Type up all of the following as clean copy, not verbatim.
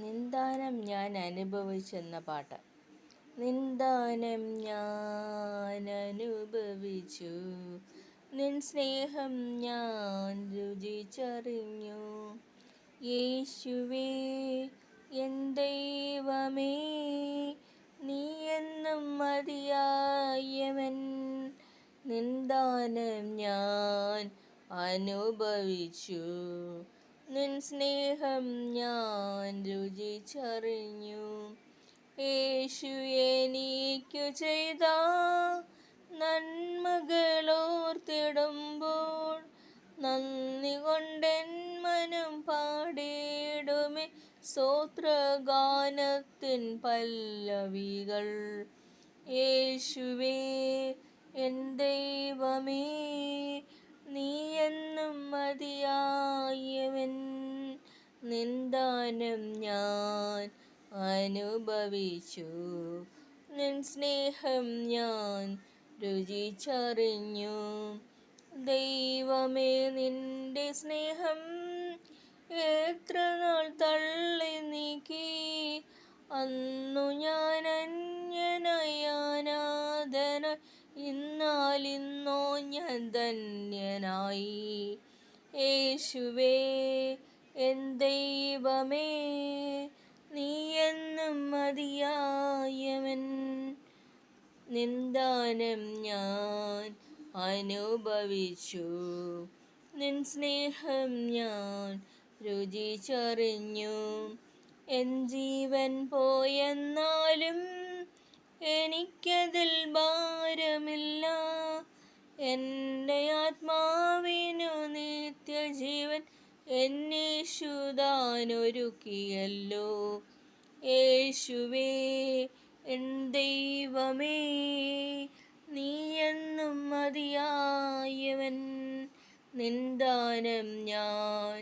നിന്ദാനം ഞാൻ അനുഭവിച്ചെന്ന പാട്ട്. നിന്ദാനം ഞാൻ അനുഭവിച്ചു, നിൻ സ്നേഹം ഞാൻ രുചിച്ചറിഞ്ഞു. യേശുവേ എൻ ദൈവമേ, നീ എന്നും മതിയായവൻ. നിന്ദാനം ഞാൻ അനുഭവിച്ചു, നിൻ സ്നേഹം ഞാൻ രുചിച്ചറിഞ്ഞു. യേശു എനിക്കു ചെയ്ത നന്മകളോർത്തിടുമ്പോൾ നന്ദി കൊണ്ടെൻ മനം പാടിടുമേ സ്തോത്രഗാനത്തിൻ പല്ലവികൾ. യേശുവേ എൻ ദൈവമേ, നീ എന്നും മതിയായവൻ. നിന്ദാനം ഞാൻ അനുഭവിച്ചു, നിൻ സ്നേഹം ഞാൻ രുചിച്ചറിഞ്ഞു. ദൈവമേ നിന്റെ സ്നേഹം എത്ര നാൾ തള്ളി നീക്കി. അന്നു ഞാൻ അന്യനായി അനാഥനായി, ഇന്നാലിന്നോ ഞാൻ ധന്യനായി. യേശുവേ എൻ ദൈവമേ, നീ എന്നും മതിയായവൻ. നിന്ദാനം ഞാൻ അനുഭവിച്ചു, നിൻ സ്നേഹം ഞാൻ രുചിച്ചറിഞ്ഞു. എൻ ജീവൻ പോയെന്നാലും എനിക്കതിൽ ഭാരമില്ല. എൻ്റെ ആത്മാവിനു നിത്യജീവൻ എന്നേശുദാനൊരുക്കിയല്ലോ. യേശുവേ എൻ ദൈവമേ, നീ എന്നും മതിയായവൻ. നിന്ദാനം ഞാൻ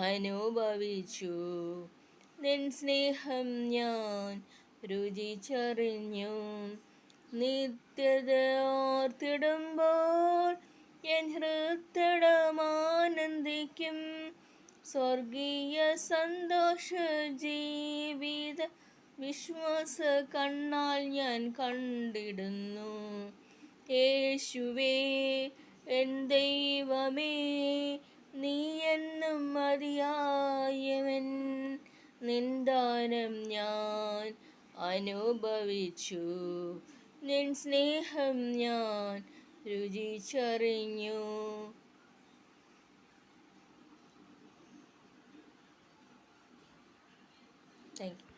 അനുഭവിച്ചു, നിൻ സ്നേഹം ഞാൻ രുചിച്ചറിഞ്ഞു. നിത്യത ഓർത്തിടുമ്പോൾ എൻ ഹൃദയമാനന്ദിക്കും. സ്വർഗീയ സന്തോഷ ജീവിത വിശ്വാസ കണ്ണാൽ ഞാൻ കണ്ടിടുന്നു. യേശുവേ എൻ ദൈവമേ, നീ എന്നും മതിയായവൻ. നിന്ദാനം ഞാൻ അനുഭവിച്ചു, നിൻ സ്നേഹം ഞാൻ രുചിച്ചറിഞ്ഞു. Thank you.